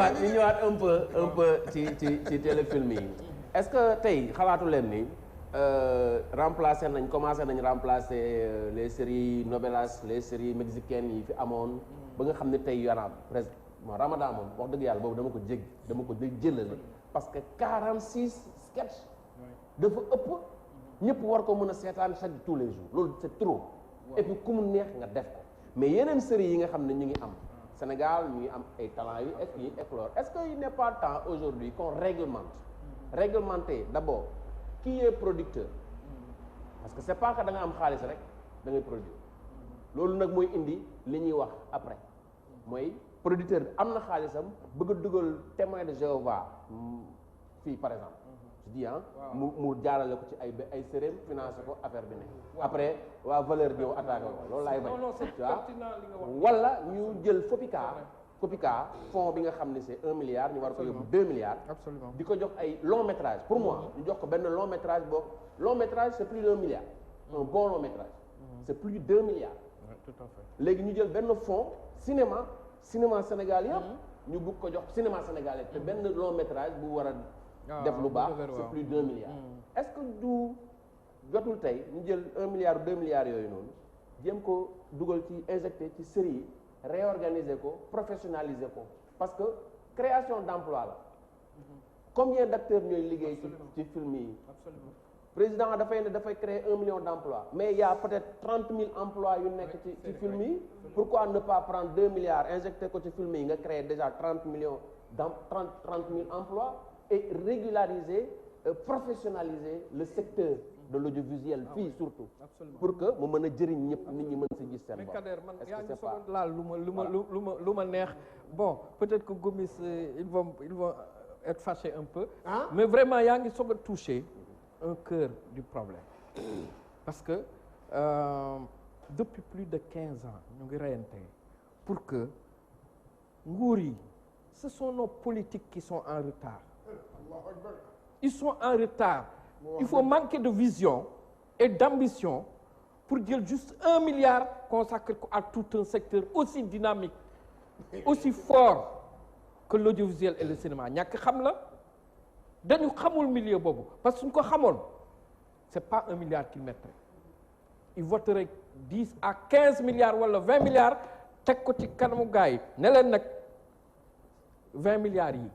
ñëwaat un peu ci téléfilm yi est-ce que tey xalaatu leen ni commencé nañ remplacer les séries novelas les séries mexicaines yi fi amoon ba nga xam ne tey yonaam presque Ramadan moom wax dëgg yàlla boobu dama ko jëlale parce que 46 sketch dafa ëpp ñëpp war ko mën a seetaan chaque tous les jours loolu c'est trop et puis ku mu neex nga def ko mais yeneen séries yi nga xam ne ñu ngi am Sénégal ñu ngi am ay talents yu éclore est-ce que il n'est pas temps aujourd'hui qu'on réglementer d'abord qui est producteur parce que c'est pas que da nga am xaalis rek da ngay produire loolu nag mooy indi li ñuy wax après mooy producteur bi am na xaalisam bëgg a dugal témoin de Jéhovah fii par exemple je dis mu jaarale ko ci ay séréem financé ko affaire bi ne après waa valeur ñëw attaqué ko loolu laay bañ wala ñu jël FOPICA fonds bi nga xam ne c'est 1 milliard ñu war ko yóbbu 2 milliards absolument di ko jox ay long métrage pour moi ñu jox ko benn long métrage boobu long métrage c'est plus d'1 milliard un bon long métrage c'est plus de 2 milliards tout à fait léegi ñu jël benn fonds cinéma Sénégal yëpp ñu bëgg ko jox cinéma sénégalais te benn long métrage bu war a def lu baax c'est plus d'1 milliard est-ce que du jotul tey ñu jël 1 milliard ou 2 milliards yooyu noonu jéem ko dugal ci injecté ci série yi réorganiser ko professionnaliser ko parce que création d'emploi la combien d'acteurs ñooy liggéey ci film yi président dafay créer 1 million d'emplois mais il y a peut-être 30 000 emplois yu nekk ci film yi pourquoi ne pas prendre 2 milliards injecter ko ci film yi nga créer déjà 30 000 emplois et régulariser professionnaliser le secteur de l'audiovisuel fii surtout pour que mu mën a jëriñ ñëpp nit ñi mën si gis seen bopp. Kader man yaa ngi soog laal lu ma neex bon peut-être que Gomis ils vont être fâchés un peu mais vraiment yaa ngi soog a toucher un cœur du problème parce que depuis plus de 15 ans ñu ngi reyante pour que nguur yi ce sont nos politiques qui sont en retard ils sont en retard. Il faut manquer de vision et d'ambition pour dire juste 1 milliard consacré à tout un secteur aussi dynamique, aussi fort que l'audiovisuel et le cinéma. ñàkk xam la dañu xamul milieu boobu parce que suñ ko xamoon c'est pas 1 milliard qu'ils mettraient. Ils voteraient 10 à 15 milliards wala 20 milliards teg ko ci kanamu gars yi ne leen nag 20 milliards yi.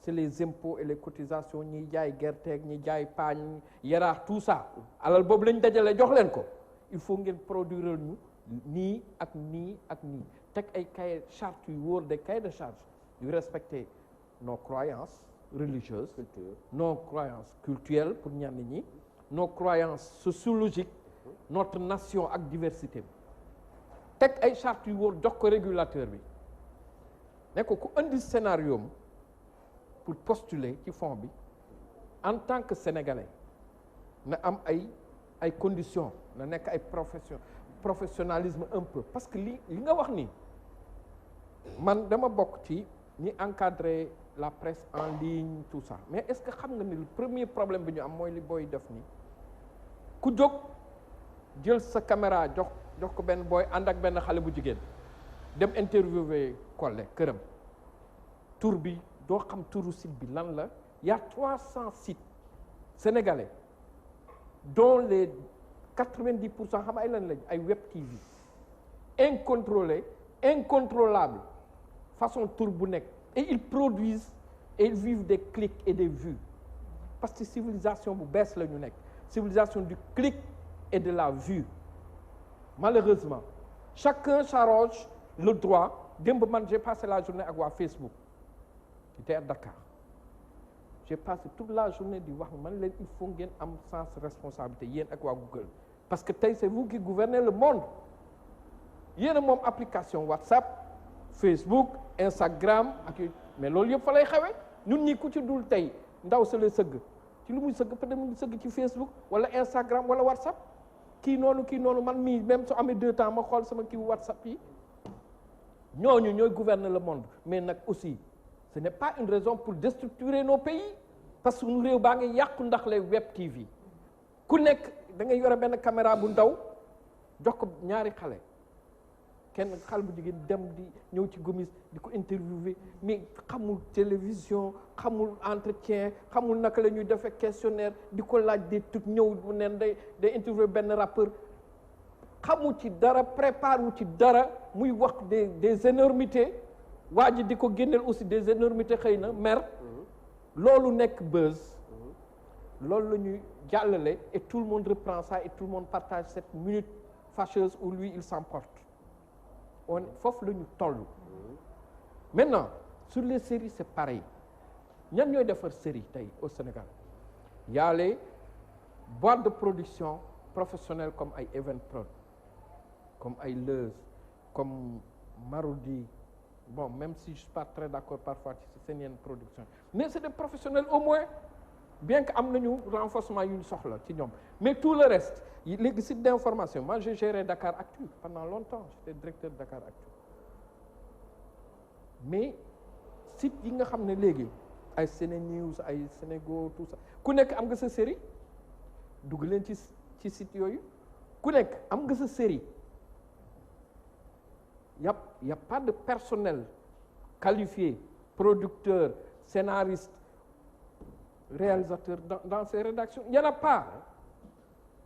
C'est les impôts et les cotisations ñiy jaay gerteeg ñi jaay paañ yaraax tout ça alal boobu lañ dajale jox leen ko il faut ngeen produire ñu nii ak nii ak nii teg ay cahiers chartes yu wóor des cahiers de charge yu respecter nos croyances religieuses nos croyances culturelles pour ñenn ñi nos croyances sociologiques notre nation ak diversité teg ay chartes yu wóor jox ko régulateur bi ne ko ku indi scénario pour postuler ci fond bi en tant que sénégalais na am ay conditions na nekk ay professionnalisme un peu parce que li nga wax ni man dama bokk ci ñi encadrer la presse en ligne tout ça mais est-ce que xam nga ni le premier problème bi ñu am mooy li booy def ni ku jóg jël sa caméra jox ko benn booy ànd ak benn xale bu jigéen dem interviewer Collé këram tur bi doo xam turu site bi lan la y a 300 sites sénégalais dont les 90% xam ay lan lañ ay web TV incontrôlable façon tur bu nekk et ils produisent et ils vivent des clics et des vues parce que civilisation bu bees la ñu nekk civilisation du clic et de la vue malheureusement chacun s'arroge le droit démb man j'ai passé la journée ak waa Facebook j'étais à Dakar j'ai passé toute la journée di wax man leen il faut ngeen am sens responsabilité yéen ak waa Google parce que tey c'est vous qui gouvernez le monde yéen a moom application WhatsApp Facebook Instagram ak mais loolu yëpp fa lay xewee ñun ñi ku ci dul tey ndaw sa la sëgg ci lu muy sëgg peut-être mu ngi sëgg ci Facebook wala Instagram wala WhatsApp kii noonu man mii même su amee 2 temps ma xool sama kii WhatsApp yi ñooñu ñooy gouverner le monde mais nag aussi ce n'est pas une raison pour déstructurer nos pays parce que suñu réew baa ngi yàqu ndax les web TV ku nekk da ngay yore benn caméra bu ndaw jox ko ñaari xale kenn xale bu jigéen dem di ñëw ci Gomis di ko interviewer mais xamul télévision xamul entretien xamul naka la ñuy defee questionnaire di ko laaj des trucs ñëw mu neen day interviewer benn rappeur xamul ci dara prépare wu ci dara muy wax des énormités waa ji di ko génneel aussi des énormités xëy na mer loolu nekk buzz loolu la ñuy jàllale et tout le monde reprend ça et tout le monde partage cette minute fâcheuse où lui il s'emporte on foofu la ñu toll maintenant sur les séries c'est pareil ñan ñooy defar série tey au Sénégal y a les boîtes de production professionnelles comme ay Evenprod comme ay Leuz comme Marodi bon même si je suis pas très d'accord parfois ci seen yenn production mais c'est des professionnels au moins bien que am nañu renforcement yu ñu soxla ci ñoom mais tout le reste léegi site d'information moi j'ai géré Dakar Actu pendant longtemps j'étais directeur de Dakar Actu mais site yi nga xam ne léegi ay SeneNews ay Senego tout ça ku nekk am nga sa série dugg leen ci site yooyu ku nekk am nga sa série y a pas de personnel qualifié producteur scénariste réalisateur dans ces rédactions il y en a pas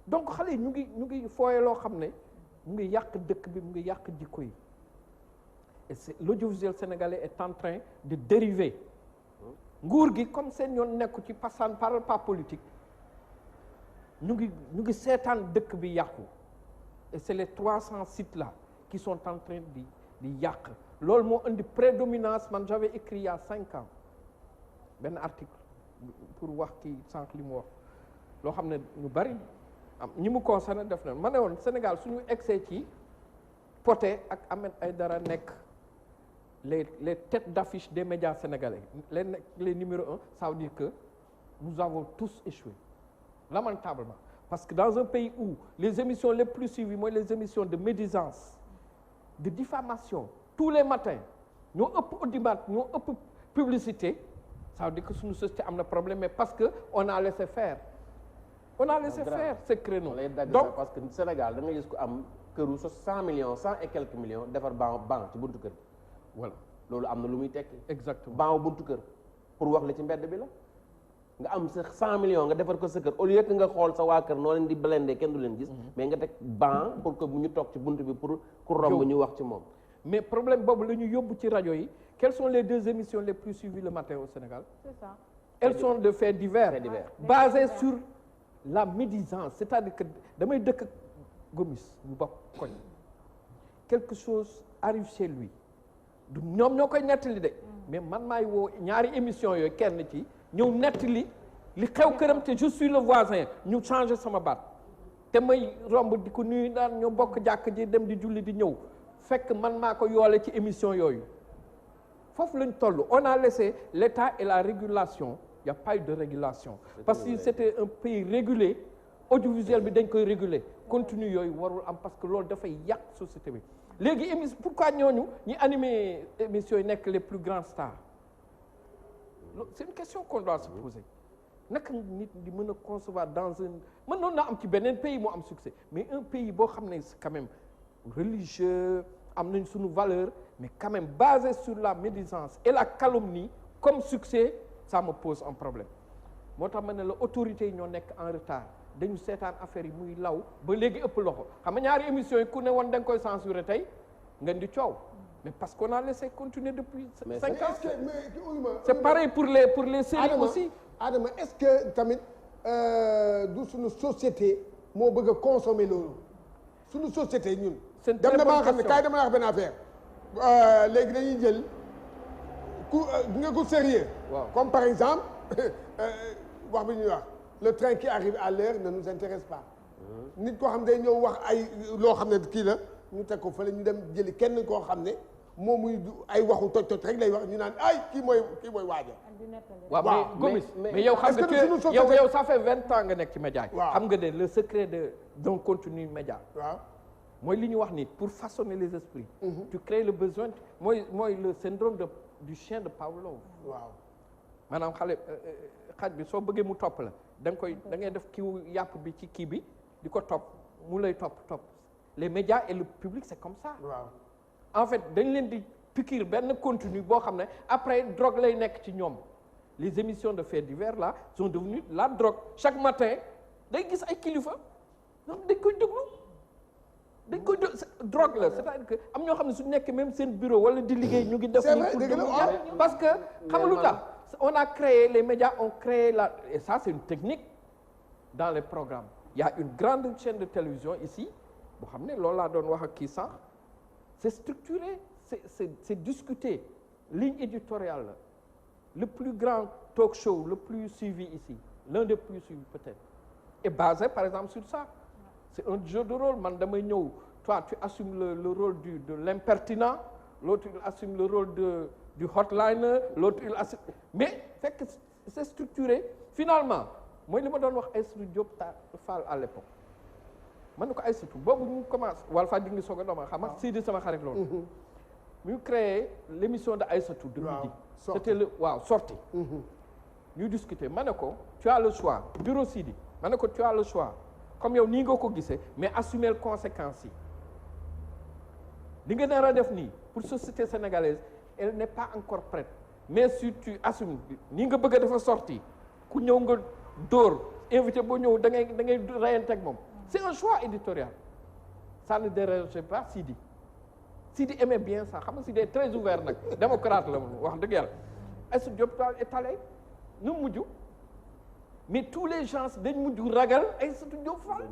donc xale yi ñu ngi fooye loo xam ne mu ngi yàq dëkk bi mu ngi yàq jikko yi et c'est l'audiovisuel sénégalais est en train de dériver nguur gi comme seen yoon nekku ci passant parle pas politique ñu ngi seetaan dëkk bi yàqu et c'est les 300 sites là qui sont en train di yàq loolu moo indi prédominance man j'avais écrit il y a 5 ans benn article pour wax kii sànq li mu wax loo xam ne ñu bari ñi mu concerné def na ma ne woon Sénégal suñu excès ci Poté ak Ahmed Aïdara nekk les têtes d'affiche des médias sénégalais les numéro 1 ça veut dire que nous avons tous échoué lamentablement parce que dans un pays où les émissions les plus suivies mooy les émissions de médisance de diffamation tous les matins ñoo ëpp audimat ñoo ëpp publicité ça veut dire que suñu société am na problème mais parce que on a laissé faire ces créneaux donc parce que Sénégal da nga gis ko am këru 100 millions 100 et quelques millions defar banc ci buntu kër voilà loolu am na lu muy tekki exactement banc buntu kër pour wax la ci mbedd bi la nga am sa 100 millions nga defar ko sa kër au lieu que nga xool sa waa kër noo leen di blender kenn du leen gis mais nga teg banc pour que bu ñu toog ci buntu bi pour ku romb ñu wax ci moom mais problème boobu la ñu yóbbu ci rajo yi quelles sont les 2 émissions les plus suivies le matin au Sénégal c'est ça elles sont de faits divers basées sur la médisance c'est-à-dire que damay dëkk Gomis ñu bokk koñ quelque chose arrive chez lui du ñoom ñoo koy nettali de mais man maay woo ñaari émission yooyu kenn ci ñëw nettali li xew këram te je suis le voisin ñu changer sama baat te may romb di ko nuyu daan ñoo bokk jàkk ji dem di julli di ñëw fekk man maa ko yoole ci émission yooyu foofu lañ toll on a laissé l'État et la régulation il y a pas eu de régulation parce que c'était un pays régulé audiovisuel bi dañ koy réguler contenu yooyu warul am parce que loolu dafay yàq société bi léegi émission pourquoi ñooñu ñi animé émissions yi nekk les plus grands stars c'est une question qu'on doit se poser naka nit di mën a concevoir dans un mën noonu naa am ci beneen pays moo am succès mais un pays boo xam ne c'est quand même religieux am nañ suñu valeur mais quand même basé sur la médisance et la calomnie comme succès ça me pose un problème moo tax ma ne la autorités yi ñoo nekk en retard dañu seetaan affaire yi muy law ba léegi ëpp loxo xam nga ñaari émissions yi ku ne woon da nga koy censurer tey ngeen di coow mais parce qu'on a laissé continuer depuis 5 ans c'est pareil pour les séries Adama, aussi Adama est-ce que tamit du suñu société moo bëgg a consommer loolu suñu société ñun C'est une dem très na ba bonne nga xam ne question. kaay dama la wax benn affaire léegi dañuy jël ku nga ko sérieux Waaw. comme par exemple wax bi ñuy wax le train qui arrive à l'heure ne nous intéresse pas nit koo xam ne day ñëw wax ay loo xam ne kii la ñu teg ko fële ñu dem jëli kenn koo xam ne moom muy ay waxu toj rek lay wax ñu naan ay kii mooy waaja waaw waaw, mais Gomis mais- mais yow xam est-ce nga que suñu tu société- yow ça fait 20 ans nga nekk ci média yi Waaw. xam nga ne le secret d'un contenu média waaw mooy li ñu wax ni pour façonner les esprits tu crées le besoin mooy le syndrome du chien de Pavlov waaw maanaam xale xaj bi soo bëggee mu topp la da ngay def kiiwu yàpp bi ci kii bi di ko topp mu lay topp les médias et le public c'est comme ça waaw en fait dañ leen di piqûre benn contenu boo xam ne après drogue lay nekk ci ñoom les émissions de faits divers là sont devenues la drogue chaque matin day gis ay kilifa donc dañ koy déglu drogue la c'est-à-dire que am ñoo xam ne su nekk même seen bureau wala di liggéey ñu ngi def parce que xam nga lu tax on a créé les médias ont créé et ça c'est une technique dans les programmes il y a une grande chaîne de télévision ici boo xam ne loolu laa doon wax ak kii sànq c'est structuré c'est discuté ligne éditoriale la le plus grand talk show le plus suivi ici l'un des plus suivis peut-être est basé par exemple sur ça c'est un jeu de rôle man damay ñëw toi tu assumes le rôle de l'impertinent l'autre il assume le rôle du hotliner l'autre il assume mais fekk c'est structuré finalement mooy li ma doon wax Aïssatou Diop Fall à l'époque man na ko Aïssatou boobu ñu commencé Walfadjri ngi soog a dooma xam nga Sidi sama xarit loolu ñu créé l'émission de Aïssatou de midi c'était sortie ñu discuter ma ne ko tu as le choix bureau Sidi ma ne ko tu as le choix comme yow nii nga ko gisee mais assumer les conséquences yi li nga nar a def nii pour société sénégalaise elle n'est pas encore prête mais si tu assumes nii nga bëgg a dafa sorti ku ñëw nga dóor invité boo ñëw da ngay rayante ak moom c'est un choix éditorial ça ne dérangeait pas Sidi aimait bien ça xam nga Sidi est très ouvert nag démocrate la wax dëgg yàlla Aïssatou Diop Fall est allé nu mujj mais tous les gens dañ mujj ragal Aïssatou Diop Fall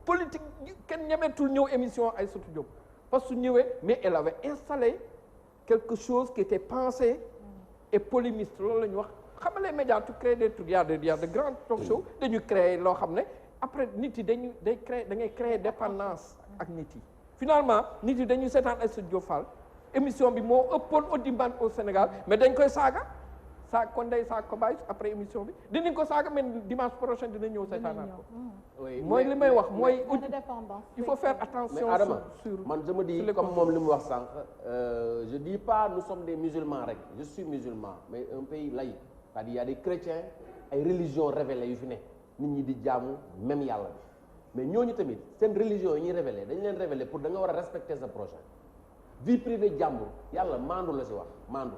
politique kenn ñemetul ñëw émission Aïssatou Diop parce que su ñëwee mais elle avait installé quelque chose qui était pensé et polémiste loolu la ñu wax xam nga les médias tu crées des trucs il y a de grands talk shows dañu créer loo xam ne après nit yi da ngay créer dépendance ak nit yi finalement nit yi dañuy seetaan Aïssatou Diop Fall émission bi moo ëppoon audimat au Sénégal mais dañ koy saaga kon day saaga ko bàyyi après émission bi dinañ ko saaga mais dimanche prochain dina ñëw seetaanaat ko mooy li may wax mooy il faut faire attention mais Adama sur man je me dis comme moom li mu wax sànq je dis pas nous sommes des musulmans rek je suis musulman mais un pays laïque c'est-à-dire il y a des chrétiens ay religions révélées yu fi ne nit ñi di jaamu même yàlla bi mais ñooñu tamit seen religion yi ñuy révélé dañ leen révélé pour da nga war a respecter sa prochain vie privée jàmbur yàlla maandu la si wax maandu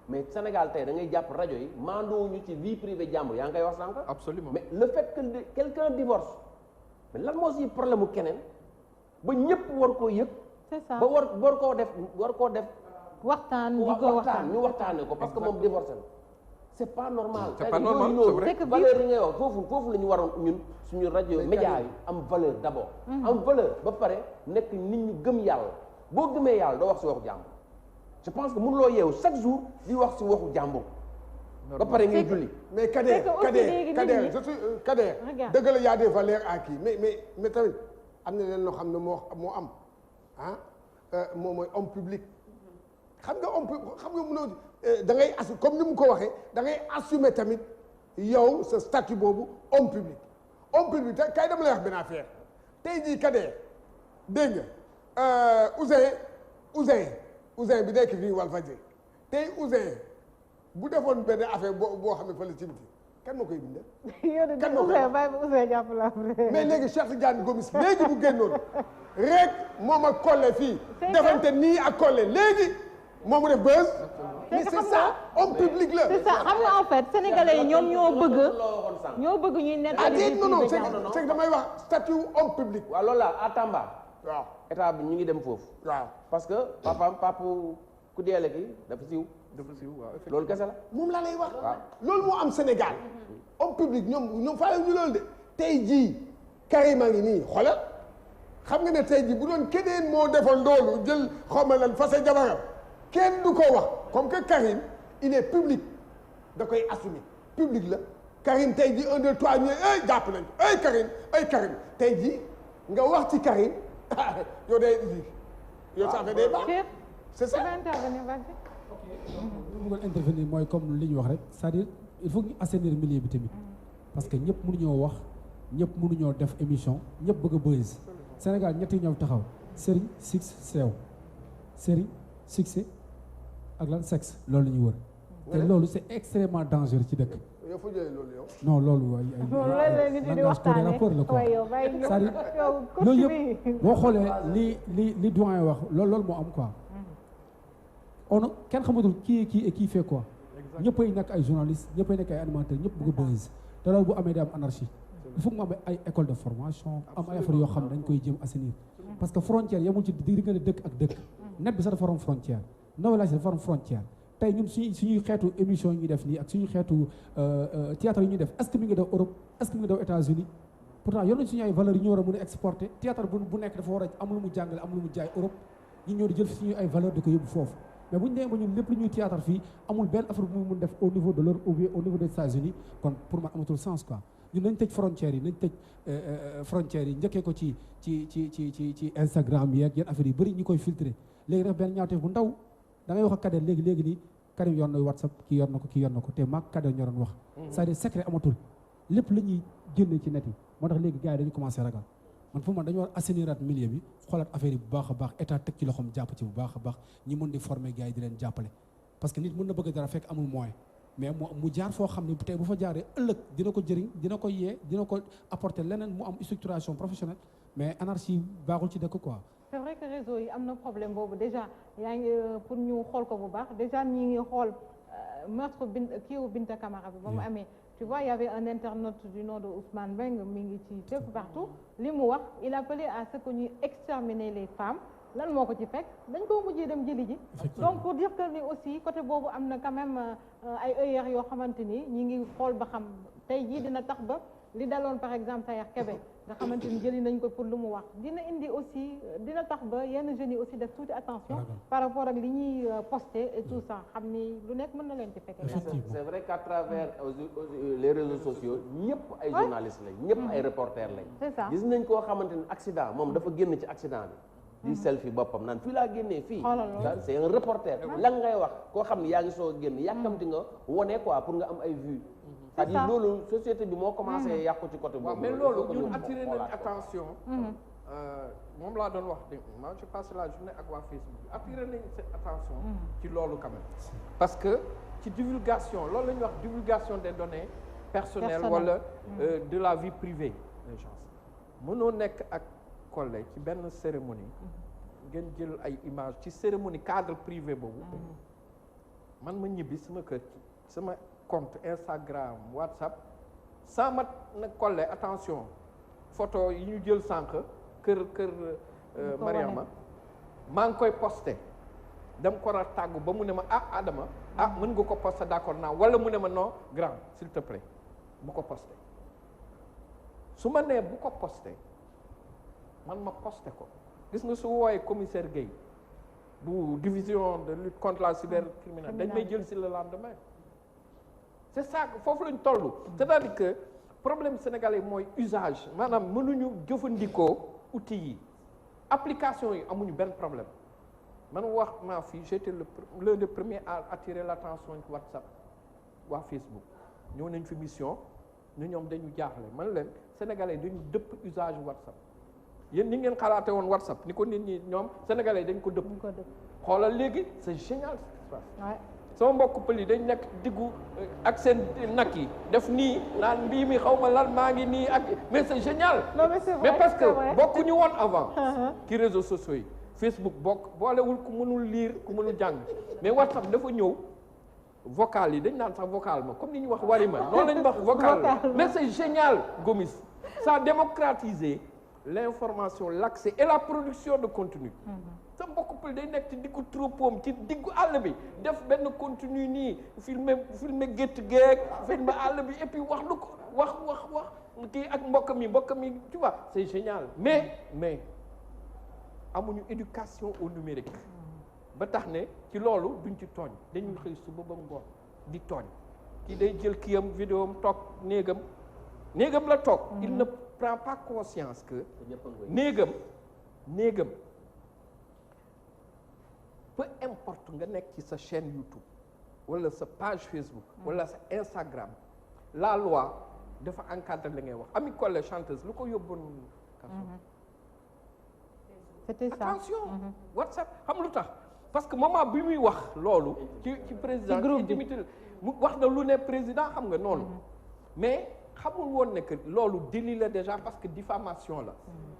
mais Sénégal tey da ngay jàpp rajo yi maanduwuñu ci vie privée jàmbur yaa ngi koy wax sànq. absolument mais le fait que quelqu'un divorce mais lan moo si problème mu keneen ba ñëpp war koo yëg. c'est ça ba war koo def. waxtaan ñu waxtaanee ko parce que moom divorcé na. c'est pas normal. c'est pas normal c'est vrai que valeur yi ngay wax foofu la ñu waroon ñun suñu rajo média yi am valeur d'abord. am valeur ba pare nekk nit ñu gëm yàlla boo gëmee yàlla doo wax si waxu jàmbur. je pense que mënuloo yeewu chaque jour di wax si waxu jàmbur. ba pare ngay julli. mais Kader dëgg la y a des valeurs acquises mais tamit am na leen loo xam ne moo am moom mooy homme public. xam nga mënoo da ngay assumer comme ni mu ko waxee da ngay assumer tamit yow sa statut boobu homme public te kay dama lay wax benn affaire tey jii Kader dégg nga Ouzin bi nekk fii Walfadjri tey Ouzin bu defoon benn affaire boo xam ne fa la ci biti kan moo koy bindal. kan moo koy Ouzin jàpp la mais léegi Cheikh Tidiane Gomis léegi bu génnoon rek moom ak Collé fii defante nii ak Collé léegi moom mu def buzz. mais c'est ça homme public la. c'est ça xam nga en fait sénégalais yi ñoom ñoo bëgg ñuy nekk. non c'est que damay wax statut homme public. waaw loolu la à Tamba. waaw état bi ñu ngi dem foofu. waaw parce que papa ku deele ki dafa siiw. waaw loolu kese la. moom laa lay wax. waaw loolu moo am Sénégal. homme public ñoom faa ñu loolu de tey jii Karim a ngi nii xoolal xam nga ne tey jii bu doon keneen moo defoon loolu jël xaw ma lan fase jabaram kenn du ko wax comme que Karim il est public da koy assumer public la Karim tey jii 1 2 3 ñu jàpp nañ ko Karim tey jii nga wax ci Karim yow day yow ça fait des baax c'est ça. lu bëggoon intervenir mooy comme li ñu wax rek c'est-à-dire il faut ñu assainir milieu bi tamit parce que ñëpp mënuñoo wax ñëpp mënuñoo def émission ñëpp bëgg a buzz Sénégal ñetti ñëw taxaw sëriñ six seew sëriñ succès ak lan sexe loolu la ñu wër te loolu c'est extrêmement dangereux ci dëkk. yow foo jëlee loolu yow. non loolu langage code rapport la quoi c'est-à-dire loolu yëpp boo xoolee li doyen wax loolu moo am quoi on kenn xamatul kii et qui fait quoi. ñëppay nekk ay journalistes ñëppay nekk ay animateurs ñëpp bëgg a buzz te loolu bu amee day am anarchie. il faut que mu am ay école de formation am ay affaires yoo xam ne dañ koy jëm assainir parce que frontière yemul ci diggante dëkk ak dëkk net bi sax dafa am frontière novelage dafa am frontière tey ñun suñuy xeetu émission yi ñuy def nii ak suñu xeetu théâtre yi ñuy def est-ce que mi ngi daw Europe est-ce que mi ngi daw États-Unis pourtant yor nañ suñu ay valeurs yi ñu war a mën a exporter théâtre bu nekk dafa war a am lu mu jàngale am lu mu jaay Europe ñu ñëw di jël suñu ay valeurs di ko yóbbu foofu mais bu ñu demee ba ñun lépp lu ñuy théâtre fii amul benn affaire bu mu mun def au niveau de l'Europe ou bien au niveau des États-Unis kon pour man amatul sens quoi ñun nañ tëj frontières yi nañ tëj frontières yi njëkkee ko ci Instagram yi ak yenn affaires yi bëri ñu koy filtrer léegi def benn ñaawteef bu ndaw da ngay wax ak Kader léegi nii Karim yor na WhatsApp kii yor na ko te maag Kader ñoo doon wax c'est-à-dire secret amatul lépp la ñuy génne ci net yi moo tax léegi gars yi dañu commencé ragal man pour man dañu war assainiraat milieu bi xoolaat affaire yi bu baax a baax état teg ci loxoom jàpp ci bu baax a baax ñi mën di former gars yi di leen jàppale parce que nit mën na bëgg dara fekk amul moyen mais mu jaar foo xam ne tey bu fa jaaree ëllëg dina ko jëriñ dina ko yee dina ko apporter leneen mu am structuration professionnelle mais anarchie baaxul ci dëkk quoi. c'est vrai que réseau yi am na problème boobu déjà yaa ngi pour ñu xool ko bu baax déjà ñi ngi xool meurtre Binta Camara bi ba mu amee tu vois il y avait un internaute du nom de Ousmane Beng mi ngi ci fépp partout li mu wax il appelait à ce que ñuy exterminer les femmes lan moo ko ci fekk dañ ko mujjee dem jëli ji donc pour dire que ni aussi côté boobu am na quand même ay œillères yoo xamante ni ñi ngi xool ba xam tey jii dina tax ba li daloon par exemple Sayer Kébé nga xamante ni jëli nañ ko pour lu mu wax dina indi aussi dina tax ba yenn jeunes yi aussi def tuuti attention par rapport ak li ñuy poster et tout ça xam ni lu nekk mën na leen ci fekkee c'est vrai qu'à travers les réseaux sociaux ñëpp ay journalistes lañ ñëpp ay reporters lañ c'est ça gis nañ koo xamante ni accident moom dafa génn ci accident bi di selfie boppam naan fii laa génnee fii c'est un reporter lan ngay wax koo xam ne yaa ngi soog a génn yàkkamti nga wone quoi pour nga am ay vues c'est-à-dire loolu société bi moo commencé yàqu ci côté boobu mais loolu ñun attiré nañ attention moom laa doon wax de moi je passe la journée ak waa Facebook attiré nañ cette attention ci loolu quand même parce que ci divulgation loolu la ñuy wax divulgation des données personnelles wala de la vie privée des gens mënoo nekk ak collègue ci benn cérémonie ngeen jël ay image ci cérémonie cadre privé boobu man ma ñibbi sama kër sama compte Instagram WhatsApp sans mat nag collègue attention photo yi ñu jël sànq kër Mariama maa ngi koy posté dama ko war a tàggu ba mu ne ma Adama mën nga ko posté d'accord naa wala mu ne ma non grand s'il te plaît bu ko posté su ma nee bu ko posté man ma posté ko gis nga su wooyee commissaire Guèye bu division de lutte contre la cybercriminalité dañ may jël si le lendemain c'est ça foofu lañ toll c'est-à-dire que problème sénégalais mooy usage maanaam mënuñu jëfandikoo outils yi application yi amuñu benn problème man wax maa fii j'étais l'un des premiers à attirer l'attention ci WhatsApp waa Facebook ñëw nañ fi mission ñu ñoom dañu jaaxle man leen sénégalais dañu dëpp usage WhatsApp yéen ni ngeen xalaate woon WhatsApp ni ko nit ñi ñoom sénégalais dañ ko dëpp xoolal léegi c'est génial ce qui se passe sama mbokk pël yi dañ nekk diggu ak seen nag yi def nii naan mbii mi xaw ma lan maa ngi nii ak mais c'est génial mais parce que bokkuñu woon avant ci réseaux sociaux yi Facebook bokk boolewul ku mënul lire ku mënul jàng mais WhatsApp dafa ñëw vocal yi dañ naan sax vocal ma comme ni ñu wax warima noonu lañu wax vocal mais c'est génial Gomis ça a démocratisé l'information l'accès et la production de contenu sa mbokk pël day nekk ci diggu troupeau ci diggu àll bi def benn contenu nii filmer gétt geek filmer àll bi et puis wax lu ko wax kii ak mbokk mi tu vois c'est génial mais amuñu éducation au numérique ba tax ne ci loolu duñ ci tooñ dañuy xëy suba ba ngoon di tooñ kii day jël kiyam vidéo am toog néegam la toog il ne prend pas conscience que néegam peu importe nga nekk ci sa chaîne YouTube wala sa page Facebook wala sa Instagram la loi dafa encadrer li ngay wax Ami Collé chanteuse lu ko yóbboon kaso c'était ça attention WhatsApp xam lu tax parce que moment bi muy wax loolu ci président intimité mu wax na lu ne président xam nga noonu mais xamul woon ne que loolu délit la déjà parce que diffamation la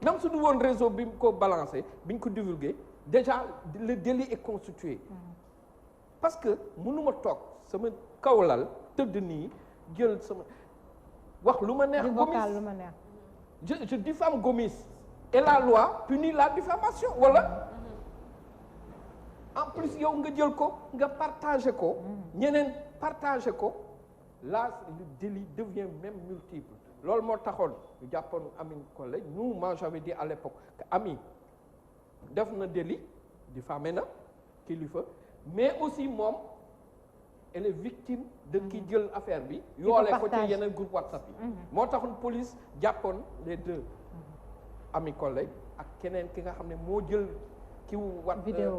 même su du woon réseau bi mu ko balancé bi ñu ko divulgué déjà le délit est constitué parce que mënuma toog sama kawlal tëdd nii jël sama wax lu ma neex Gomis lu ma neex je diffame Gomis et la loi punit la diffamation wala en plus yow nga jël ko nga partagé ko ñeneen partagé ko là le délit devient même multiple loolu moo taxoon ñu jàppoon Amine Collé nous moi j'avais dit à l'époque que Ami def na délit diffamé na kilifa mais aussi moom elle est victime de ki jël affaire bi yoolee ko ci yeneen groupe WhatsApp yi moo taxoon police jàppoon les deux Ami Collé ak keneen ki nga xam ne moo jël ki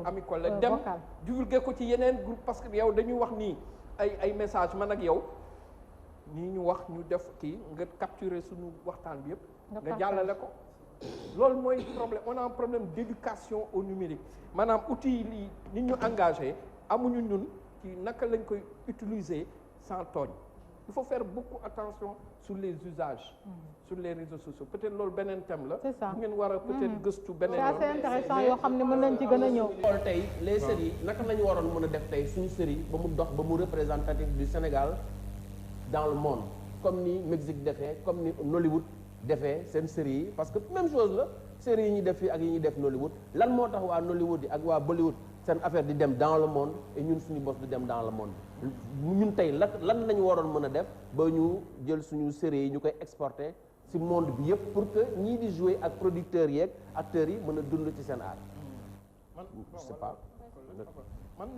Ami Collé dem divulgué ko ci yeneen groupe parce que yow dañuy wax nii ay message man ak yow nii ñu wax ñu def kii nga capturer suñu waxtaan bi yëpp nga jàllale ko loolu mooy problème on a un problème d'éducation au numérique maanaam outil yi ni ñu engagé amuñu ñun ci naka lañ koy utiliser sans tooñ il faut faire beaucoup attention sur les usages sur les réseaux sociaux peut-être loolu beneen thème la c'est ça bu ngeen war a peut-être gëstu beneen c'est assez intéressant yoo xam ne mën nañ ci gën a ñëw xool tey les séries naka lañu waroon mën a def tey suñu série ba mu dox ba mu représentatif du Sénégal dans le monde comme ni Mexique defee comme ni Nollywood defee seen série yi parce que même chose la série yi ñuy def fii ak yi ñuy def Nollywood lan moo tax waa Nollywood yi ak waa Bollywood seen affaire di dem dans le monde et ñun suñu boss di dem dans le monde ñun tey lan lañu waroon mën a def ba ñu jël suñu série yi ñu koy exporter ci monde bi yëpp pour que ñii di jouer ak producteurs yeeg acteurs yi mën a dund ci seen art je sais pas man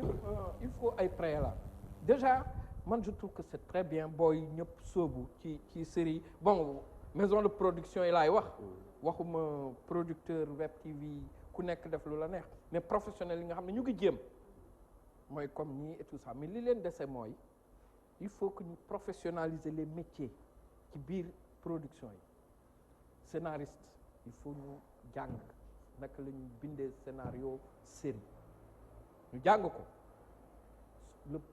il faut ay préalable déjà man je trouve que c'est très bien booy ñëpp sóobu ci série bon maison de production yi laay waxuma producteur web TV ku nekk def lu la neex mais professionnels yi nga xam ne ñu ngi jéem mooy comme ñii et tout ça mais li leen dese mooy il faut que ñu professionnaliser les métiers ci biir production yi scénariste il faut ñu jàng naka la ñuy bindee scénario série ñu jàng ko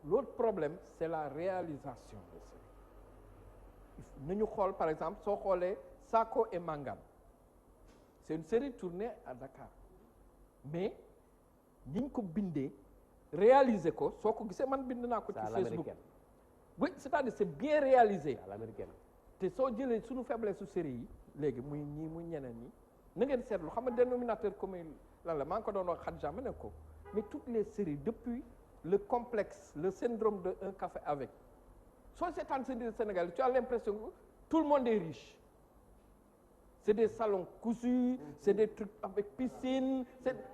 l'autre problème c'est la réalisation des séries nañu xool par exemple soo xoolee Sako et Mangane c'est une série tournée à Dakar mais niñ ko bindee réaliser ko soo ko gisee man bind naa ko ci Facebook oui c'est-à-dire c'est bien réalisé à l'américaine te soo jëlee suñu faiblesse su série yi léegi muy ñii muy ñeneen ñi na ngeen seetlu xam nga dénominateur commun lan la maa ngi ko doon wax Khadija ma ne ko mais toutes les séries depuis le complexe le syndrome de un café avec soo seetaan série Sénégal tu as l'impression que tout le monde est riche c'est des salons cousus c'est des trucs avec piscine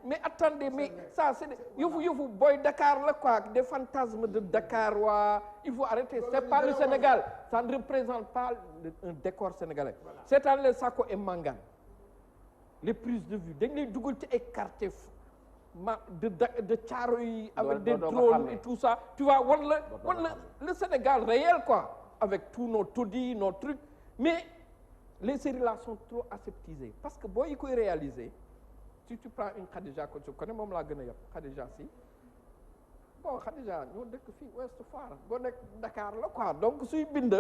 mais attendez mais ça c'est des yëfu boy Dakar la quoi des fantasmes de Dakar waa il faut arrêter c'est pas le Sénégal ça ne représente pas un décor sénégalais c'est-à-dire les Sako et Mangane les prises de vue dañ lay dugal ci ay quartiers de Thiaroye avec des drones et tout ça tu vois wala le Sénégal réel quoi avec tous nos taudis nos trucs mais les séries là sont trop aseptisées parce que boo yi koy réaliser si tu prends une Khadija que tu connais moom laa gën a yàpp Khadija si bon Khadija ñoo dëkk fii Ouest Foire boo nekk Dakar la quoi donc suy bind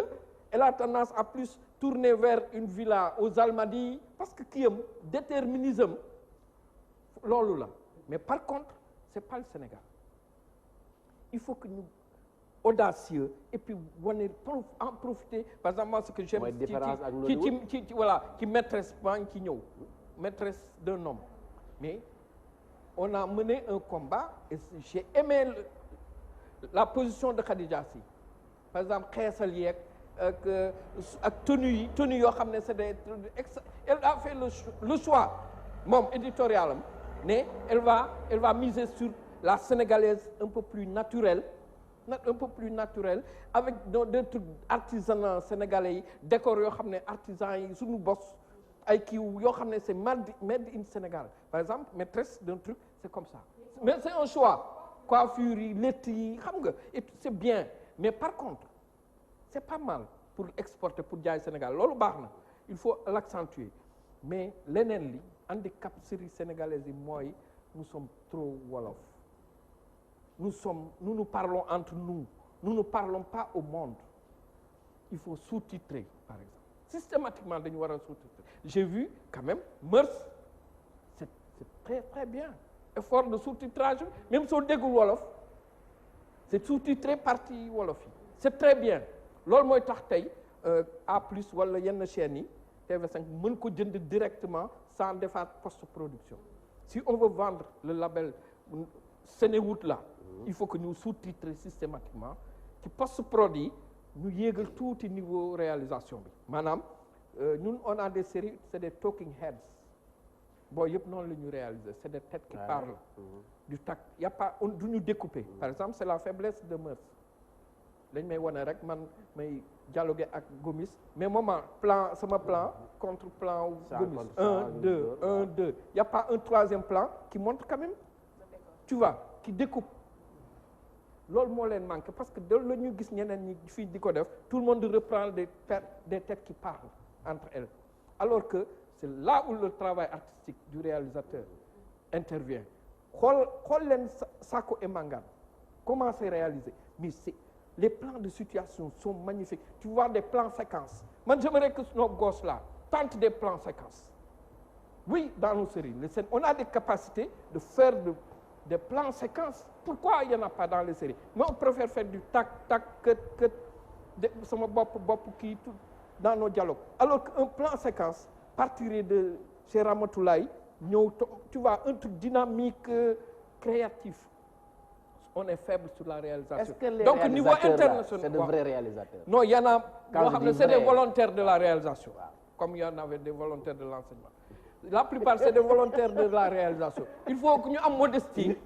elle a tendance à plus tourner vers une villa aux Almadies parce que kii am déterminisme loolu la mais par contre c'est pas le Sénégal il faut que ñu audacieux et puis wane en profiter par exemple moi ce que j'aime ci voilà ci maîtresse baa ngi ci ñëw maîtresse d'un homme mais on a mené un combat et j'ai aimé la position de Khadija Sy par exemple xeesal yeeg ak tenue yoo xam ne c'est des elle a fait le choix moom éditorial am mais elle va miser sur la sénégalaise un peu plus naturelle avec des trucs artisanat sénégalais yi décor yoo xam ne artisans yi suñu boss ay kii yoo xam ne c'est made in Sénégal par exemple maîtresse d'un truc c'est comme ça mais c'est un choix coiffure yi létt yi xam nga et c'est bien mais par contre c'est pas mal pour exporter pour jaay Sénégal loolu baax na il faut l'accentuer mais leneen li handicap série sénégalaise yi mooy nous sommes trop wolof nous nous parlons entre nous ne parlons pas au monde il faut sous-titrer par exemple systématiquement dañu war a sous-titrer j'ai vu quand même Mœurs c'est très très bien effort de sous-titrage même soo déggul wolof c'est sous-titré partie wolof yi c'est très bien loolu mooy tax tey A plus wala yenn chaînes yi TV5 mën ko jënd directement sans defaat post-production si on veut vendre le label Sénéwood là il faut que ñu sous-titrer systématiquement ci post-prod yi ñu yéegal tuuti niveau réalisation bi maanaam ñun on a des séries c'est des talking heads boo yëpp noonu la ñu réaliser c'est des têtes qui parlent du tac y a pas du ñu découper par exemple c'est la faiblesse de Mœurs dañ may wane rek man may dialoguer ak Gomis mais moment plan sama plan contre plan Gomis 1-2 y a pas un troisième plan qui montre quand même tu vois qui découpe loolu moo leen manqué parce que da la ñu gis ñeneen ñi fii di ko def tout le monde reprend des têtes qui parlent entre elles alors que c'est là où le travail artistique du réalisateur intervient xool leen Sakho et Mangane comment c'est réalisé mais c'est les plans de situation sont magnifiques tu vois des plans séquences man j'aimerais que nos gosses là tentent des plans séquences oui dans nos séries les scènes on a des capacités de faire des plans séquences pourquoi il y en a pas dans les séries mais on préfère faire du tac tac kët sama bopp kii tout dans nos dialogues alors qu'un plan séquence partirait de chez Ramatoulaye ñëw tu vois un truc dynamique créatif on est faible sur la réalisation. Est-ce que les donc niveau international c'est de vrais réalisateurs. non il y en a boo xam ne c'est des volontaires de la réalisation Wow. comme il y en avait des volontaires de l'enseignement la plupart c'est des volontaires de la réalisation il faut que ñu am modestie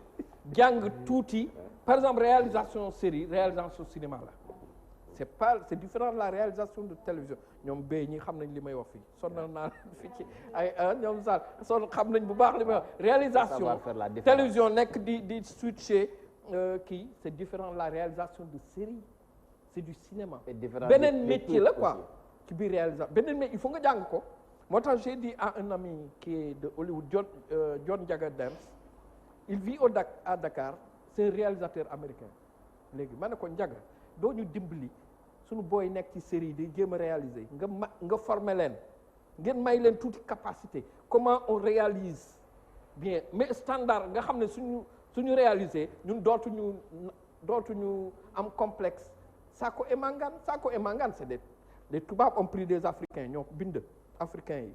jàng tuuti par exemple réalisation série réalisation cinéma la c'est différent de la réalisation de télévision ñoom béy ñi xam nañ li may wax fii sonal naa fii ci ay ñoom sax xam nañ bu baax li may wax réalisation télévision nekk di switcher kii c'est différent de la réalisation de série c'est du cinéma beneen métier la quoi ci biir réalisation beneen métier il faut nga jàng ko moo tax j'ai dit à un ami qui est de Hollywood John Ndiaga Dance il vit à Dakar c'est un réalisateur américain léegi ma ne ko Ndiaga doo ñu dimbali suñu booy nekk ci série di jéem a réaliser nga former leen ngeen may leen tuuti capacité comment on réalise bien mais standard nga xam ne suñu réaliser ñun dootuñu am complexe Sakho et Mangane c'est des tubaab ont pris des africains ñoo ko bind africains yi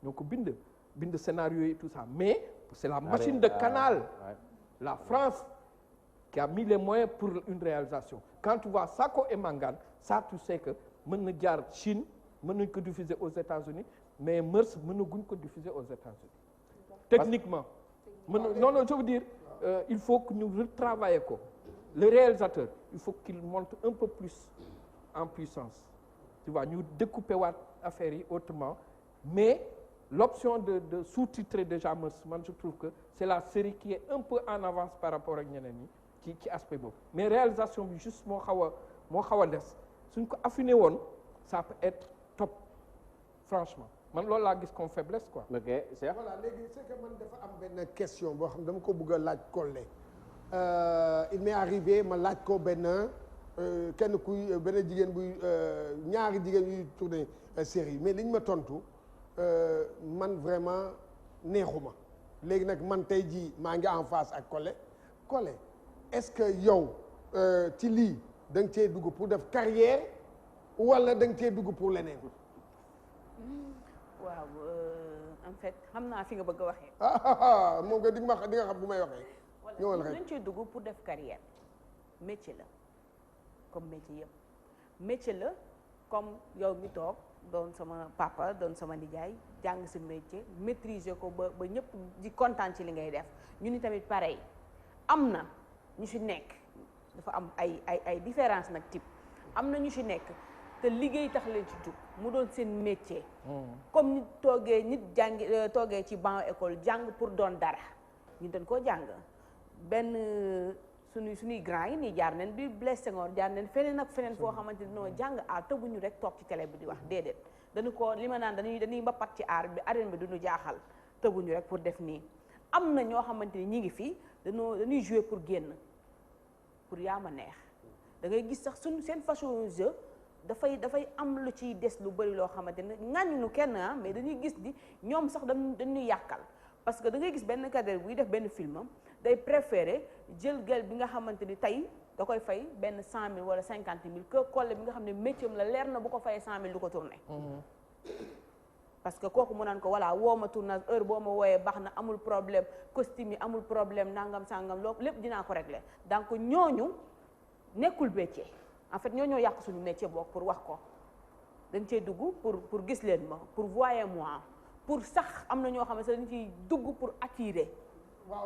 ñoo ko bind scénario yi tout ça mais c'est la machine de Canal la France qui a mis les moyens pour une réalisation quand tu vois Sakho et Mangane ça tu sais que mën na jaar Chine mën nañ ko diffuser aux États-Unis mais Mœurs mën na guñ ko diffuser aux États-Unis techniquement non je veux dire il faut que ñu retravailler ko le réalisateur il faut qu'il monte un peu plus en puissance tu vois ñu découper waat affaires yi autrement mais l'option de sous-titrer déjà Mœurs man je trouve que c'est la série qui est un peu en avance par rapport ak ñeneen ñi ci aspect boobu mais réalisation bi juste moo xaw a des suñ ko affiné woon ça peut être top franchement man loolu laa gis comme faiblesse quoi. ok Cheikh. voilà léegi c'est que man dafa am benn question boo xam dama ko bëgg a laaj Collé il m'est arrivé ma laaj ko benn jigéen buy ñaari jigéen yuy tourné série mais liñ ma tontu man vraiment neexuma léegi nag man tey jii maa ngi en face ak Collé est-ce que yow ci lii da nga cee dugg pour def carrière wala da nga cee dugg pour leneen. waaw en fait xam naa fi nga bëgg a waxee. moom nga di nga xam bu may waxee. ñëwal voilà dañ cee dugg pour def carrière métier la comme métier yëpp métier la comme yow mi toog doon sama papa doon sama nijaay jàng sa métier maîtriser ko ba ñëpp di kontaan ci li ngay def ñu ni tamit pareil am na ñu ci nekk dafa am ay différence nag type am na ñu ci nekk te liggéey tax leen ci jug mu doon seen métier. comme nit toogee ci banc école jàng pour doon dara ñu dañ koo jàng benn suñuy grand yi nii jaar nañ bi Blaise Senghor jaar nañ feneen ak feneen foo xamante ni noo jàng tëbuñu rek toog ci télé bi di wax déedéet dañu ko li ma naan dañuy mbappat ci aar bi arène bi duñu jaaxal tëbuñu rek pour def nii am na ñoo xamante ni ñi ngi fii dañuy jouer pour génn pour yaa ma neex da ngay gis sax seen façon jeu dafay am lu ciy des lu bari loo xamante ne ŋàññu kenn mais dañuy gis ni ñoom sax dañuy yàqal parce que da ngay gis benn cadre buy def benn film day préférer jël gel bi nga xamante ni tey da koy fay benn 100 000 wala 50 000 que Collé bi nga xam ne métier am la leer na bu ko fayee 100 000 du ko tourné. parce que kooku mu naan ko voilà woo ma tournage heure boo ma wooyee baax na amul problème costume yi amul problème nangam sangam loolu lépp dinaa ko régler donc ñooñu nekkul métier en fait ñoo yàq suñu métier boog pour wax ko dañ cee dugg pour gis leen ma pour voyer moi pour sax am na ñoo xam ne dañ ciy dugg pour attirer.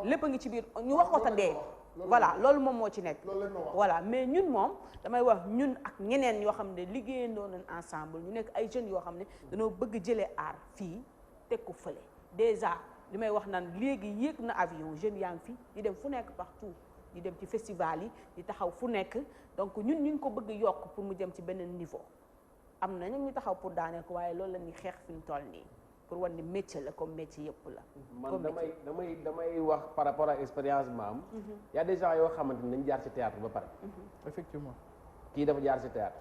lépp a ngi ci biir ñu wax ko ta dee. voilà loolu moom moo ci nekk. voilà mais ñun moom damay wax ñun ak ñeneen yoo xam ne liggéeyandoo nañ ensemble ñu nekk ay jeunes yoo xam ne dañoo bëgg jëlee art fii teg ko fële déjà li may wax naan léegi yéeg na avion jeunes yaa ngi fi di dem fu nekk partout di dem ci festival yi di taxaw fu nekk donc ñun ñu ngi ko bëgg yokk pour mu jëm ci beneen niveau am na ñu taxaw pour daaneel ko waaye loolu la ñuy xeex fi ñu toll nii pour wan ni métier la comme métier yëpp la. man damay wax par rapport ak expérience maam. y a des gens yoo xamante ni dañu jaar ci théâtre ba pare. effectivement. kii dafa jaar ci théâtre.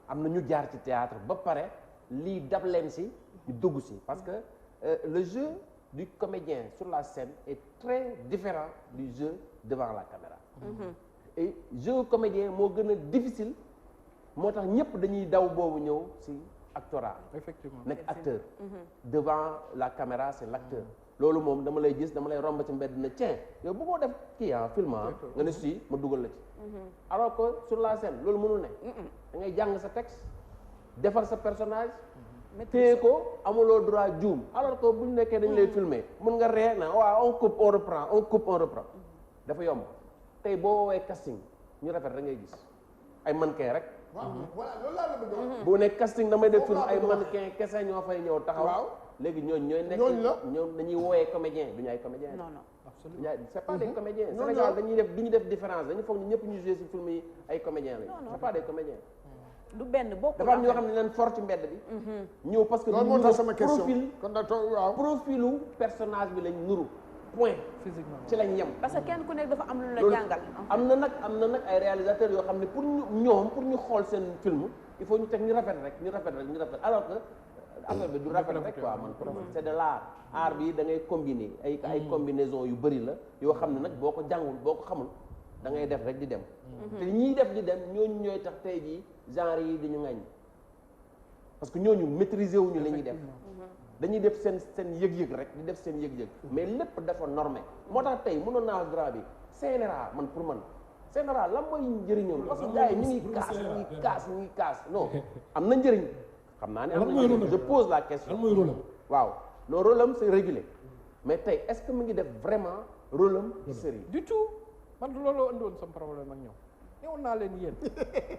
am na ñu jaar ci théâtre ba pare lii dab leen si ñu dugg si parce que le jeu du comédien sur la scène est très différent du jeu devant la caméra. et jeu comédien moo gën a difficile moo tax ñëpp dañuy daw boobu ñëw si. actorat effectivement nekk acteur devant la caméra c'est l'acteur loolu moom dama lay gis dama lay romb ci mbedd na tiens yow bëggoo def kii film nga ne si ma dugal la ci alors que sur la scène loolu mënul ne da ngay jàng sa texte defar sa personnage téye ko amuloo droit juum alors que bu ñu nekkee dañu lay filmer mën nga ree na waaw on coupe on reprend dafa yomb tey boo woowee casting ñu rafet da ngay gis ay mannequin rek voilà loolu laa la bëgg bu nekk casting damay def film ay mannequin kese ñoo fay ñëw taxaw léegi ñooy nekk ñoom dañuy wooyee comédien du ñu ay comédien non absolument c'est pas des comédiens Sénégal dañuy def différence dañu foog ni ñëpp ñu jouer ci film yi ay comédiens lañu c'est pas des comédiens du benn bokk dafa am ñoo xam ne leen fort ci mbedd bi ñëw parce que loolu moo tax sama question profil kon da waaw profilu personnage bi lañ nuru point physiquement ci lañ yem parce que kenn ku nekk dafa am lu la jàngal am na nag ay réalisateurs yoo xam ne pour ñu xool seen film il faut ñu teg ñu rafet rek alors que affaire bi du rafet rek quoi man c'est de l'art bi da ngay combiner ay combinaison yu bëri la yoo xam ne nag boo ko jàngul boo ko xamul da ngay def rek di dem te ñiy def di dem ñooñu ñooy tax tey jii genre yi dañu ŋañ parce que ñooñu maîtriser wuñu la ñuy def dañuy def seen yëg-yëg rek di def seen yëg-yëg mais lépp dafa normé moo tax tey mënoon naa wax grand bi CNRA man pour man CNRA lan mooy njëriñoom parce que gars yi ñu ngi kaas non am na njëriñ xam naa ne am na njëriñ je pose la question lan mooy rôle am waaw non rôle am c'est réguler mais tey est-ce que mu ngi def vraiment rôle am sérieux du tout man looloo andoon sama problème ak ñoom ñëwoon naa leen yéen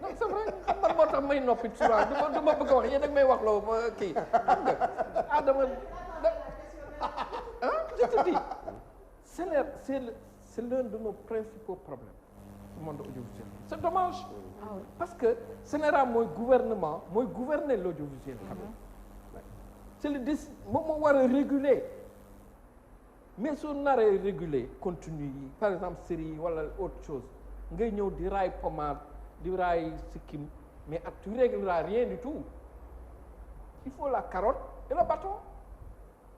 non c'est vrai xam man moo tax may noppi souvent du ma bëgg a wax yéen ak may wax loo ma kii xam nga Adama je te dis c'est l'un de nos principaux problèmes au monde audiovisuel c'est dommage parce que CNRA mooy gouverner l'audiovisuel quand même c'est le moom moo war a réguler mais su naree réguler contenu yi par exemple série yi wala autre chose ngay ñëw di raay pommade di raay sikkim mais tu régleras rien du tout il faut la carotte et le bâton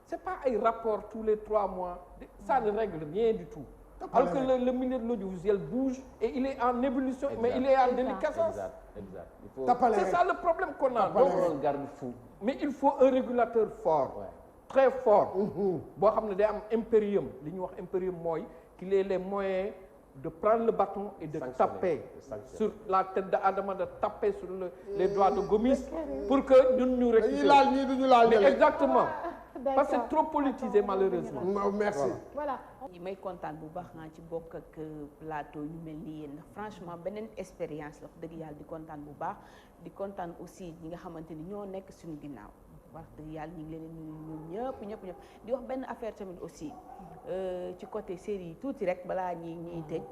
c'est pas ay rapport tous les 3 mois ça ne règle rien du tout alors que le milieu de l'audiovisuel bouge et il est en ébullition mais il est en déliquescence exact c'est ça le problème qu'on a donc un garde-fou mais il faut un régulateur fort très fort boo xam ne day am impérium li ñuy wax impérium mooy qu'il ait les moyens de prendre le bâton et de taper sur la tête de Adama, de taper sur les doigts de Gomis pour que nous récupérions. Mais exactement. Parce que c'est trop politisé malheureusement. Merci. Voilà. yi may kontaan bu baax nga ci bokk ak plateau ñu mel ni yéen ndax franchement beneen expérience la dëgg yàlla di kontaan bu baax di kontaan aussi ñi nga xamante ni ñoo nekk suñu ginnaaw wax dëgg yàlla ñu ngi leen nuyu ñoom ñëpp di wax benn affaire tamit aussi ci côté série yi tuuti rek balaa ñuy tëj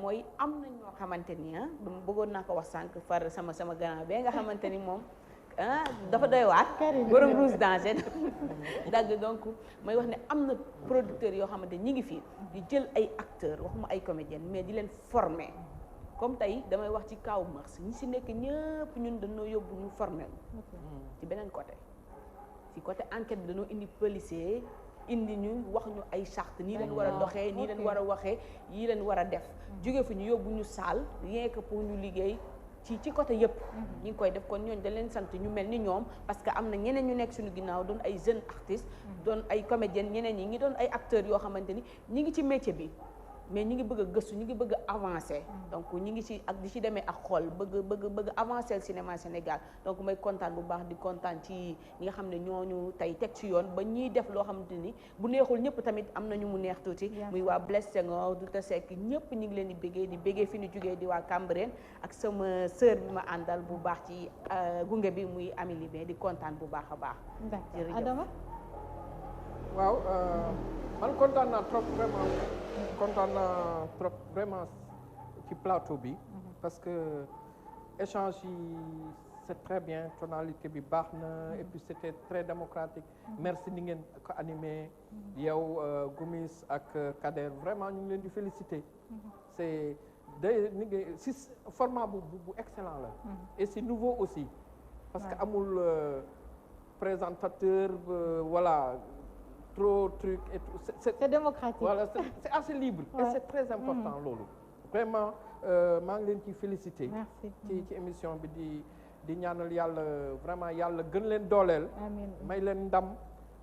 mooy am na ñoo xamante ni dama bëggoon naa ko wax sànq far sama grand bee nga xamante ni moom dafa doy waar borom rouge danger dagg donc may wax ne am na producteurs yoo xamante ñi ngi fii di jël ay acteurs waxuma ay comédiens mais di leen former comme tey damay wax ci kaw mars ñi si nekk ñëpp ñun dañoo yóbbu ñu former ci beneen côté ci côté enquête bi dañoo indi policier indi ñu wax ñu ay charte nii leen war a doxee nii leen war a waxee yii leen war a def jóge fi ñu yóbbu ñu saal rien que pour ñu liggéey ci côté yëpp ñi ngi koy def kon ñooñu dañ leen sant ñu mel ni ñoom parce que am na ñeneen ñu nekk suñu ginnaaw doon ay jeunes artistes doon ay comédiennes ñeneen ñi ngi doon ay acteurs yoo xamante ni ñi ngi ci métier bi mais ñi ngi bëgg a gëstu ñi ngi bëgg a avancer donc ñi ngi ci ak di ci demee ak xol bëgg avancer le cinéma Sénégal donc may kontaan bu baax di kontaan ci ñi nga xam ne ñooñu tey teg ci yoon ba ñiy def loo xamante ni bu neexul ñëpp tamit am nañu mu neex tuuti muy waa Blaise Senghor Douta Seck ñëpp ñi ngi leen di béggee fi ñu jógee di waa Cambérène ak sama sœur bi ma àndal bu baax ci gunge bi muy Amélie Bé di kontaan bu baax a baax d'accord Adama waaw man kontaan naa trop vraiment ci plateau bi parce que échange yi c'est très bien tonalité bi baax na et puis c'était très démocratique merci ni ngeen ko animé yow Gomis ak Kader vraiment ñu ngi leen di féliciter c'est day ni ngi si format bu excellent la et c'est nouveau aussi parce que amul présentateur voilà trop truc et tout c'est démocratique voilà c'est assez libre et c'est très important loolu vraiment maa ngi leen ci féliciter ci émission bi di ñaanal yàlla vraiment yàlla gën leen dooleel may leen ndam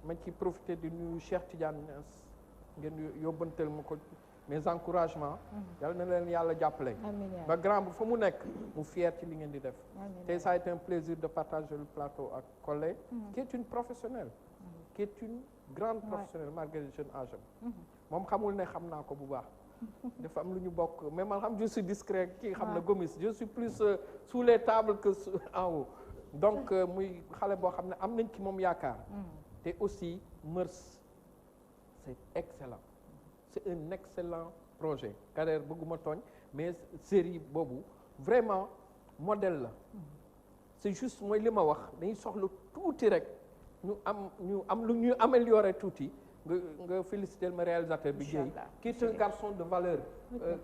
ma ci profiter di nuyu Cheikh Tidiane ngeen yóbbantal ma ko mes encouragements yàlla na leen yàlla jàppale ba grand bu fa mu nekk mu fier ci li ngeen di def tey ça a été un plaisir de partager le plateau ak Collé qui est une professionnelle qui est une grande professionnelle malgré le jeune âge moom xamul ne xam naa ko bu baax dafa am lu ñu bokk mais man xam je suis discret kii xam na Gomis je suis plus sous les tables que en haut donc muy xale boo xam ne am nañ ci moom yaakaar te aussi mœurs c'est excellent c'est un excellent projet Kader bëgguma tooñ mais série boobu vraiment modèle la c'est juste mooy li ma wax dañuy soxla tuuti rek ñu am lu ñu améliorer tuuti nga féliciter ma réalisateur bi Guèye qui est un garçon de valeur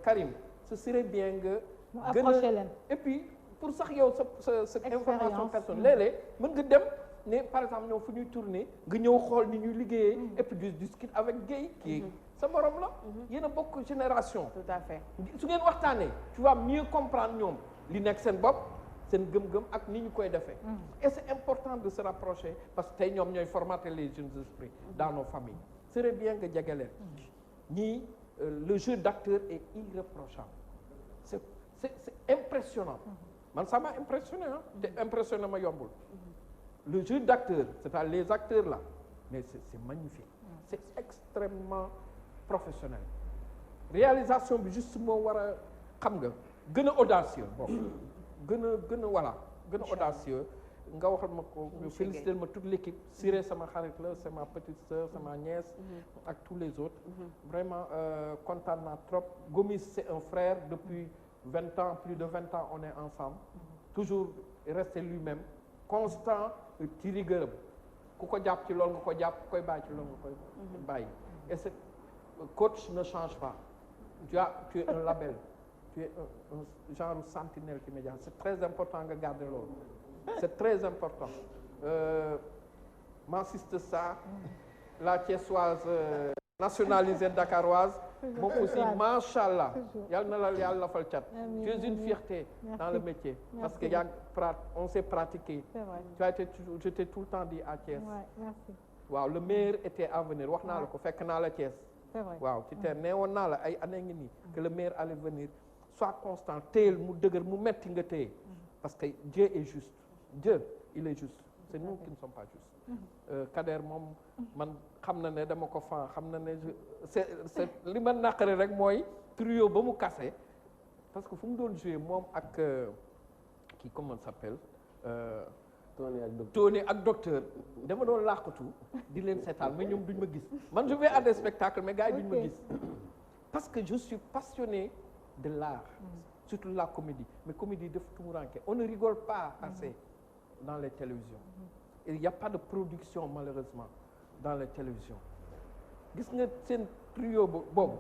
Karim ce serait bien nga gën a et puis pour sax yow sa information personnelle léeg-léeg mën nga dem ne par exemple ñoom fu ñuy tourner nga ñëw xool ni ñuy liggéeyee et puis tu discutes avec Guèye kii sa morom la yéen a bokk génération tout à fait su ngeen waxtaanee tu vas mieux comprendre ñoom li nekk seen bopp seen gëm-gëm ak ni ñu koy defee et c'est important de se rapprocher parce que tey ñoom ñooy formater les jeunes esprits dans nos familles serait bien nga jege leen ñii le jeu d'acteur est irréprochable c'est impressionnant man ça m'a impressionné te impressionné ma yombul le jeu d'acteur c'est-à-dire les acteurs là mais c'est magnifique c'est extrêmement professionnel réalisation bi juste moo war a xam nga gën a audacieux bon gën a voilà gën a audacieux nga waxal ma ko nga féliciter ma toute l'équipe Siré sama xarit la c'est ma petite sœur sama nièce ak tous les autres vraiment kontaan naa trop Gomis c'est un frère depuis 20 ans plus de 20 ans on est ensemble toujours resté lui-même constant ci rigueur ku ko jàpp ci loolu nga ko jàpp ku koy bàyyi ci loolu nga koy bàyyi et ce coach ne change pas tu es un label tu es un genre sentinelle ci média c'est très important nga garder loolu c'est très important ma sister ça la Thiessoise nationalisée dakaroise moom aussi machallah yal na la yàlla lafal cat tu es une fierté dans le métier parce que on s'est pratiqué tu as été j'étais tout le temps dit à Thiès waaw le meilleur était à venir wax naa la ko fekk naa la Thiès waaw ci terre nee woon naa la ay année ngi nii que le meilleur allait venir sois constant téyel mu dëgër mu metti nga téye parce que Dieu est juste Dieu il est juste c'est nous qui ne sommes pas justes Kader moom man xam na ne dama ko fan xam na ne c'est li ma naqari rek mooy trio ba mu kase parce que fu mu doon jouer moom ak kii comment ça s'appelle Tony ak docteur dama doon làqatu di leen seetaan mais ñoom duñ ma gis man je vais à des spectacles mais gars yi duñ ma gis parce que je suis passionné de l'art surtout la comédie mais comédie def tumuranke on ne rigole pas assez dans les télévisions il n'y a pas de production malheureusement dans les télévisions gis nga seen trio boobu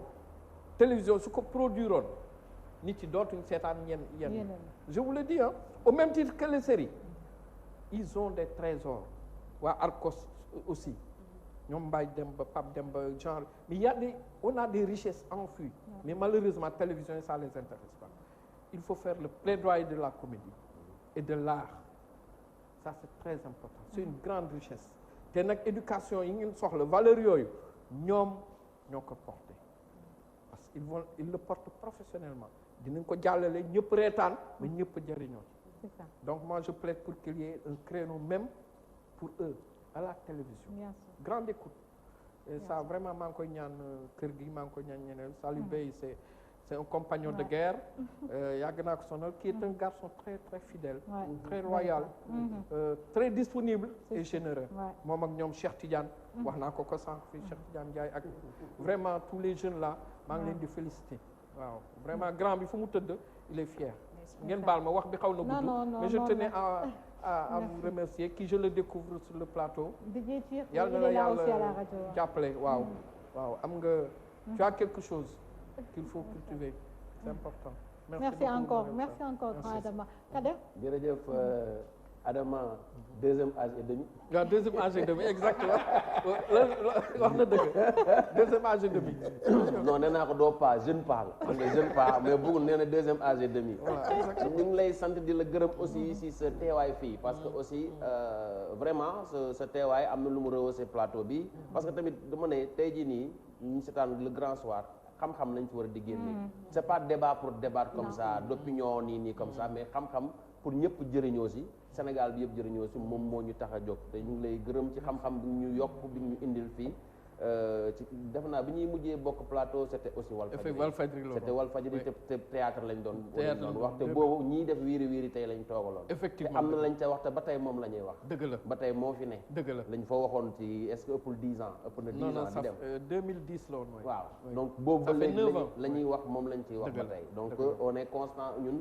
télévision su ko produiroon nit yi dootuñ seetaan yenn je vous le dis hein au même titre que les séries ils ont des trésors waa Arcos aussi ñoom Mbaye Demba Pape Demba genre mais il y a on a des richesses enfouies mais malheureusement télévision ça les intéresse pas. Il faut faire le plaidoyer de la comédie et de l'art. Ça c'est très important. C'est une grande richesse. te nag éducation yi ngeen soxla valeur yooyu ñoom ñoo ko porté parce que ils le portent professionnellement dinañ ko jàllale ñëpp reetaan mais ñëpp jëriñoo C'est ça. donc moi je plaide pour qu'il y ait un créneau même pour eux à la télévision. Bien sûr. Grande écoute. Et ça vraiment maa ngi koy ñaan kër gi maa ngi koy ñaan ñeneen Saliou Bey c'est un compagnon de guerre yàgg naa ko sonal qui est un garçon très très fidèle très loyal très disponible et généreux moom ak ñoom Cheikh Tidiane wax naa ko sànq fii Cheikh Tidiane Ndiaye ak vraiment tous les jeunes là maa ngi leen di féliciter waaw vraiment grand bi fu mu tëdd il est fier ngeen baal ma wax bi xaw na gudd mais je tenais à vous remercier qui je le découvre sur le plateau yàlla na la yàlla jàppale waaw am nga tu as quelque chose qu'il faut cultiver c'est important. Merci encore grand Adama Kader. jërëjëf Adama deuxième âge et demi. waaw deuxième âge et demi exactement wax na dëgg deuxième âge et demi. non nee naa ko doo pas jeune pas la xam nga jeune pas mais bëggul nee na deuxième âge et demi. ñu ngi lay sant di la gërëm aussi si sa teewaay fii parce que aussi vraiment sa teewaay am na lu mu rehausser plateau bi parce que tamit dama ne tey jii nii ñu seetaan le grand soir. xam-xam lañ ci war a di génne c'est pas débat pour débattre comme ça d'opinion nii comme ça mais xam-xam pour ñëpp jëriñoo si Sénégal bi yëpp jëriñoo si moom moo ñu tax a jóg te ñu ngi lay gërëm ci xam-xam bi ñu yokk bi ñu indil fii ci def naa bi ñuy mujjee bokk plateau c'était aussi Walfadjri c'était Walfadjri te théâtre lañ doon wax te boobu ñii def wiiri wiiri tey lañ toogaloon effectivement te am na lañ ca wax te ba tey moom la ñuy wax dëgg la ba tey moo fi ne dëgg la lañ fa waxoon ci est-ce que ëppul 10 ans ëpp na 10 ans di dem 2010 la woon waaw donc boobu ba léegi la ñuy wax moom lañ ciy wax ba tey donc on est constant ñun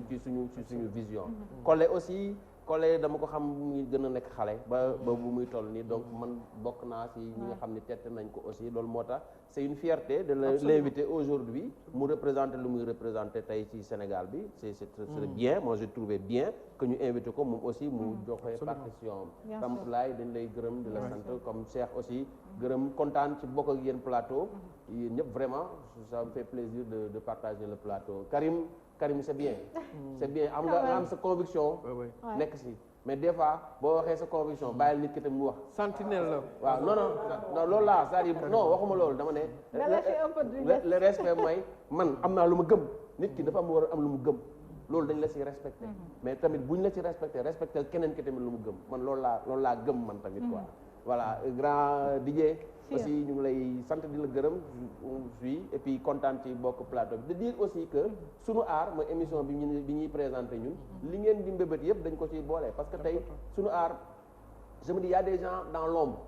ci suñu vision Collé dama ko xam muy gën a nekk xale ba bu muy toll nii donc man bokk naa ci ñi nga xam ne tette nañ ko aussi loolu moo tax c'est une fierté de l'inviter aujourd'hui mu représenter lu muy représenter tey ci Sénégal bi c'est bien moi j'ai trouvé bien que ñu invité ko moom aussi mu joxe partition Ramatoulaye dañ lay gërëm di la sant comme Cheikh aussi gërëm kontaan ci bokk ak yéen plateau yéen ñëpp vraiment ça me fait plaisir de partager le plateau Karim c'est bien am nga am sa conviction nekk si mais des fois boo waxee sa conviction bàyyil nit ki tam mu wax sentinelle la waaw non loolu laa c'est-à-dire non waxuma loolu dama ne le respect mooy man am naa lu ma gëm nit ki dafa am war a am lu mu gëm loolu dañ la ci respecté mais tamit buñ la ci respecté keneen ki tamit lu mu gëm man loolu laa gëm man tamit quoi voilà grand DJ aussi ñu ngi lay sant di la gërëm fii et puis kontaan ci bokk plateau bi de dire aussi que sunu aar mooy émission bi ñuy présenté ñun li ngeen di mbébét yëpp dañ ko ciy boole parce que tey sunu aar je me dis y a des gens dans l'ombre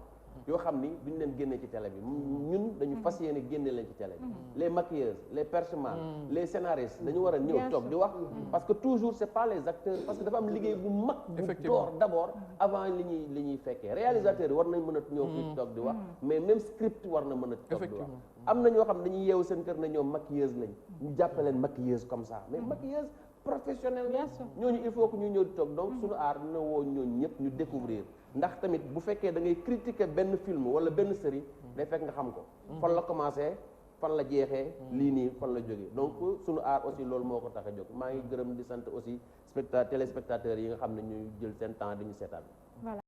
yoo xam ni duñ leen génne ci télé bi ñun dañu fas yéene génne leen ci télé bi les maquilleuses les perchemans les scénaristes dañu war a ñëw toog di wax parce que toujours c'est pas les acteurs parce que dafa am liggéey bu mag bu door d'abord avant li ñuy fekkee réalisateurs yi war nañ mën a ñëw fii toog di wax mais même script war na mën a toog di wax am na ñoo xam dañuy yeewu seen kër na ñoom maquilleuse lañ ñu jàppaleen maquilleuse comme ça mais maquilleuse professionnelle ñooñu il faut que ñu ñëw di toog donc suñu aar dina woo ñooñu ñëpp ñu découvrir ndax tamit bu fekkee da ngay critiquer benn film wala benn série day fekk nga xam ko fan la commencé fan la jeexee lii nii fan la jógee donc suñu aar aussi loolu moo ko tax a jóg maa ngi gërëm di sant aussi téléspectateurs yi nga xam ne ñuy jël seen temps di ñu seetaan